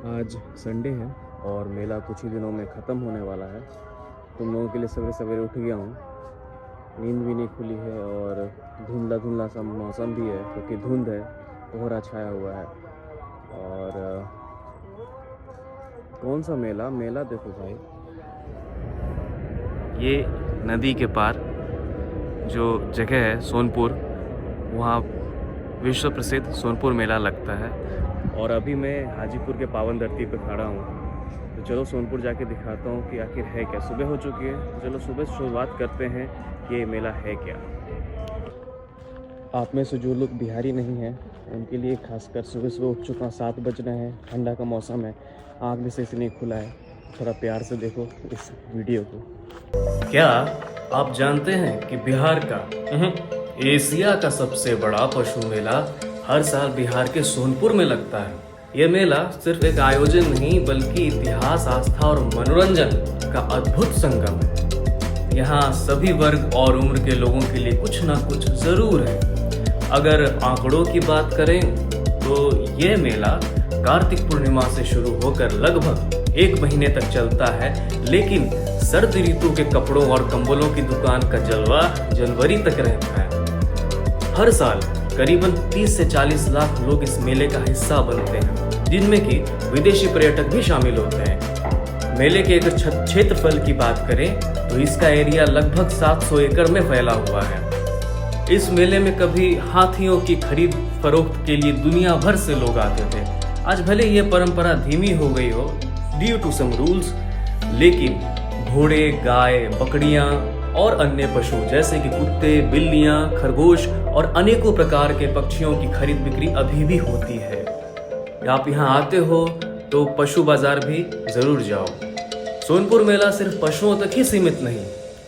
आज संडे है और मेला कुछ ही दिनों में ख़त्म होने वाला है। तुम लोगों के लिए सवेरे सवेरे उठ गया हूँ, नींद भी नहीं खुली है और धुंधला धुंधला सा मौसम भी है क्योंकि धुंध है, कोहरा छाया हुआ है। और कौन सा मेला मेला देखो भाई, ये नदी के पार जो जगह है सोनपुर, वहाँ विश्व प्रसिद्ध सोनपुर मेला लगता है। और अभी मैं हाजीपुर के पावन धरती पर खड़ा हूँ, तो चलो सोनपुर जाके दिखाता हूँ कि आखिर है क्या। सुबह हो चुकी है, तो चलो सुबह शुरुआत करते हैं कि ये मेला है क्या। आप में से जो लोग बिहारी नहीं हैं उनके लिए खासकर सुबह सुबह उठ चुका, 7 बज रहे हैं, ठंडा का मौसम है, आँख भी सही से नहीं खुला है। थोड़ा प्यार से देखो इस वीडियो को। क्या आप जानते हैं कि बिहार का एशिया का सबसे बड़ा पशु मेला हर साल बिहार के सोनपुर में लगता है। ये मेला सिर्फ एक आयोजन नहीं बल्कि इतिहास, आस्था और मनोरंजन का अद्भुत संगम है। यहाँ सभी वर्ग और उम्र के लोगों के लिए कुछ ना कुछ जरूर है। अगर आंकड़ों की बात करें तो ये मेला कार्तिक पूर्णिमा से शुरू होकर लगभग 1 महीने तक चलता है, लेकिन सर्द ऋतु के कपड़ों और कंबलों की दुकान का जलवा जनवरी तक रहता है। हर साल करीबन 30 से 40 लाख लोग इस मेले का हिस्सा बनते हैं, जिनमें कि विदेशी पर्यटक भी शामिल होते हैं। मेले के अगर क्षेत्रफल की बात करें तो इसका एरिया लगभग 700 एकड़ में फैला हुआ है। इस मेले में कभी हाथियों की खरीद फरोख्त के लिए दुनिया भर से लोग आते थे। आज भले ये परंपरा धीमी हो गई हो ड्यू टू सम रूल्स, लेकिन घोड़े, गाय, बकरियां और अन्य पशु जैसे कि कुत्ते, बिल्लियां, खरगोश और अनेकों प्रकार के पक्षियों की खरीद बिक्री अभी भी होती है। आप यहाँ आते हो तो पशु बाजार भी जरूर जाओ। सोनपुर मेला सिर्फ पशुओं तक ही सीमित नहीं,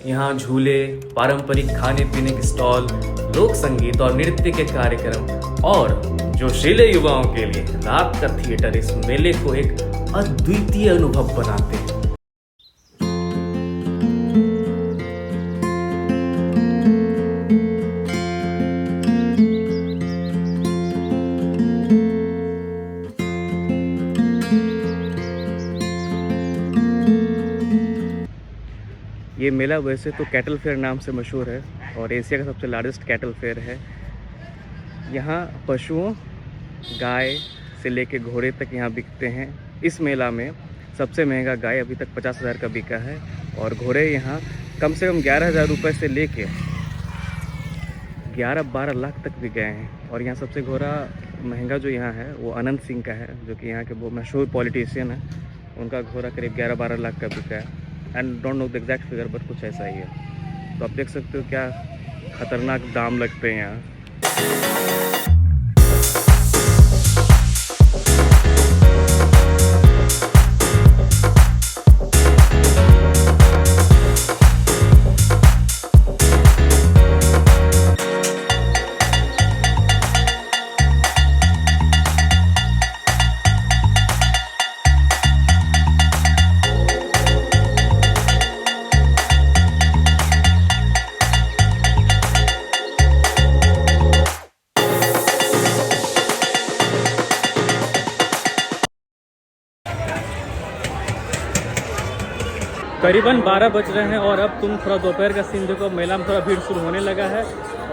यहाँ झूले, पारंपरिक खाने पीने के स्टॉल, लोक संगीत और नृत्य के कार्यक्रम और जोशीले युवाओं के लिए रात का थिएटर इस मेले को एक अद्वितीय अनुभव बनाते हैं। ये मेला वैसे तो कैटल फेयर नाम से मशहूर है और एशिया का सबसे लार्जेस्ट कैटल फेयर है। यहाँ पशुओं, गाय से लेके घोड़े तक यहाँ बिकते हैं। इस मेला में सबसे महंगा गाय अभी तक 50,000 का बिका है और घोड़े यहाँ कम से कम 11,000 रुपये से लेके 11-12 लाख तक बिक गए हैं। और यहाँ सबसे घोड़ा महंगा जो यहाँ है वो अनंत सिंह का है, जो कि यहाँ के वो मशहूर पॉलिटिशियन है। उनका घोड़ा करीब 11-12 लाख का बिका है। And don't know the exact figure, but कुछ ऐसा ही है। तो आप देख सकते हो क्या खतरनाक दाम लगते हैं यहाँ। करीबन 12 बज रहे हैं और अब तुम थोड़ा दोपहर का सीन देखो। मेला में थोड़ा भीड़ शुरू होने लगा है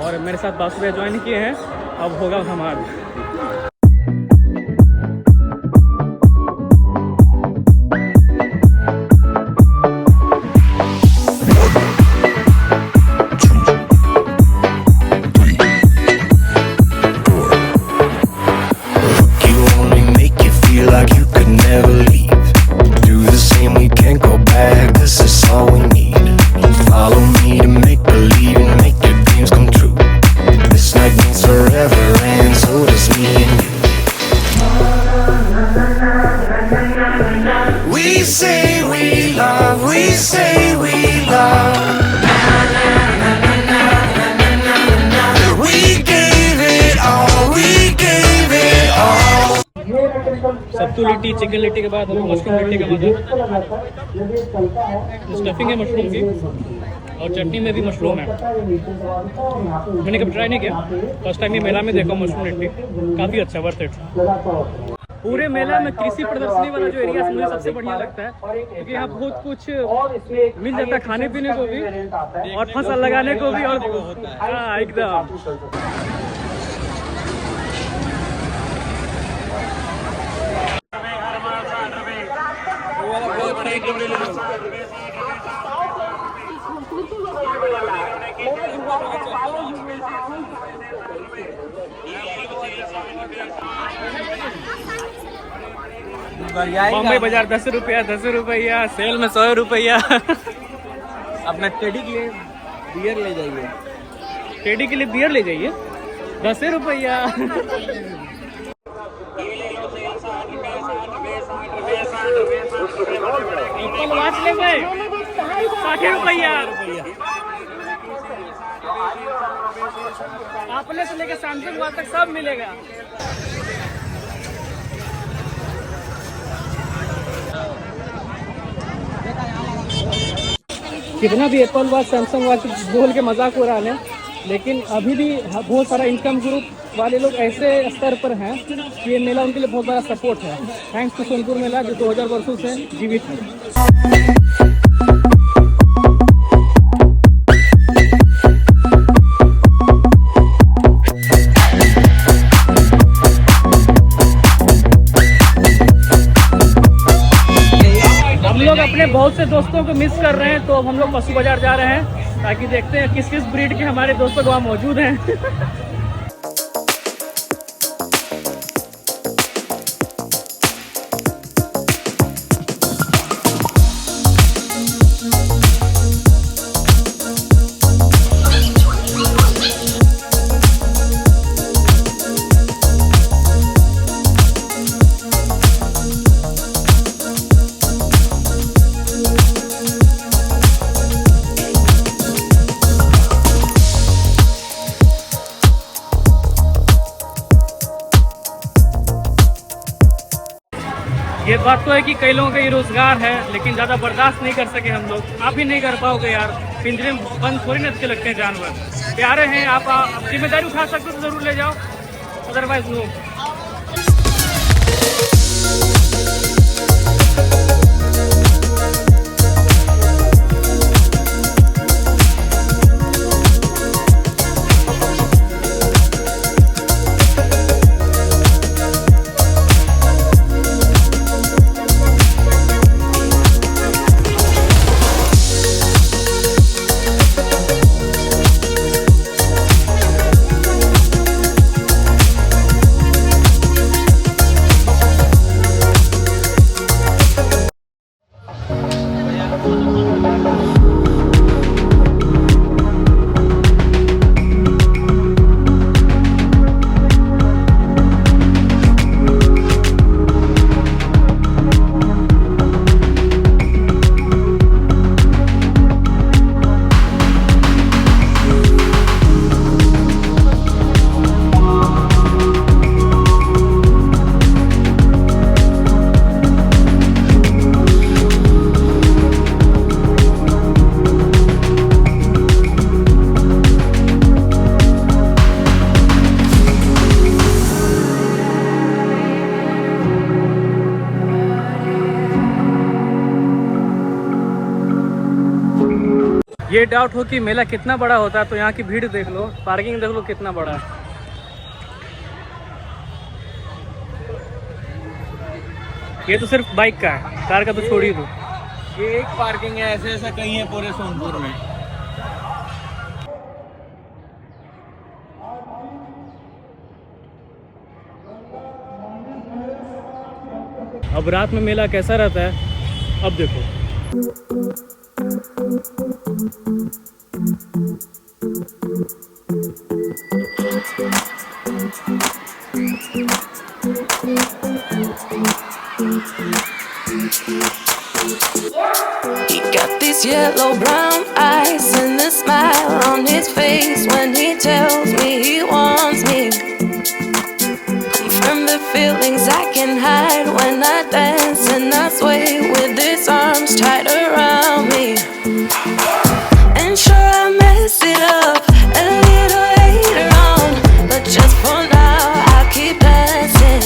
और मेरे साथ बासु भैया ज्वाइन किए हैं। अब होगा धमाल। सत्तू लिट्टी, चिकन लिट्टी के बाद हम मशरूम लिट्टी का मजा। स्टफिंग है मशरूम की और चटनी में भी मशरूम है। मैंने कभी ट्राई नहीं किया, फर्स्ट टाइम ही मेला में देखा मशरूम लिट्टी। काफ़ी अच्छा, वर्थ इट। पूरे मेला में कृषि प्रदर्शनी वाला जो एरिया मुझे सबसे बढ़िया लगता है, क्योंकि यहाँ बहुत कुछ मिल जाता है खाने पीने को भी और फसल लगाने को भी। और हाँ एकदम बम्बई बाजार 10 रुपया, 10 रुपया, सेल में 100 रुपया। अपना टेडी के लिए बियर ले जाइए, टेडी के लिए बियर ले जाइए, 10 रुपया। एप्पल वॉच ले गए 60 रुपया। आपने से लेके सैमसंग वॉच तक सब मिलेगा। कितना भी एप्पल वॉच सैमसंग वॉच बोल के मजाक उड़ा लें, लेकिन अभी भी बहुत सारा इनकम ग्रुप वाले लोग ऐसे स्तर पर हैं कि ये मेला उनके लिए बहुत बड़ा सपोर्ट है। थैंक्स टू सोनपुर मेला जो 2000 वर्षों से जीवित है। हम लोग अपने बहुत से दोस्तों को मिस कर रहे हैं, तो अब हम लोग पशु बाजार जा रहे हैं ताकि देखते हैं किस किस ब्रीड के हमारे दोस्तों वहाँ मौजूद हैं। ये बात तो है कि कई लोगों का ये रोजगार है, लेकिन ज़्यादा बर्दाश्त नहीं कर सके हम लोग। आप भी नहीं कर पाओगे यार, पिंजरे में बंद थोड़ी ना अच्छे लगते हैं जानवर। प्यारे हैं, आप जिम्मेदारी उठा सकते हो तो ज़रूर ले जाओ, अदरवाइज नो। ये डाउट हो कि मेला कितना बड़ा होता है, तो यहाँ की भीड़ देख लो, पार्किंग देख लो कितना बड़ा है। ये तो सिर्फ बाइक का है, कार का तो छोड़ ही दो। ये एक पार्किंग है, ऐसे ऐसा कहीं है पूरे सोनपुर में। अब रात में मेला कैसा रहता है अब देखो। He got these yellow brown eyes and a smile on his face when he tells me he wants me. From the feelings I can hide when I dance and I sway with his arms tight around me. And sure I mess it up a little later on, but just for now I'll keep dancing.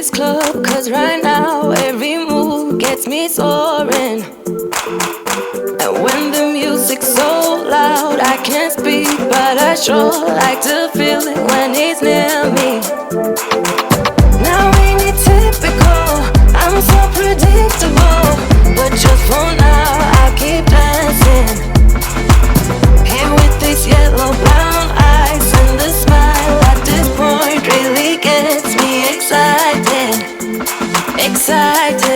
this club, cause right now every move gets me soaring. And when the music's so loud, I can't speak, but I sure like to feel it when he's near me. Now ain't it typical, I'm so predictable, but just for now I'll keep dancing. Here with this yellow brown eyes and the smile at this point really gets me excited, excited.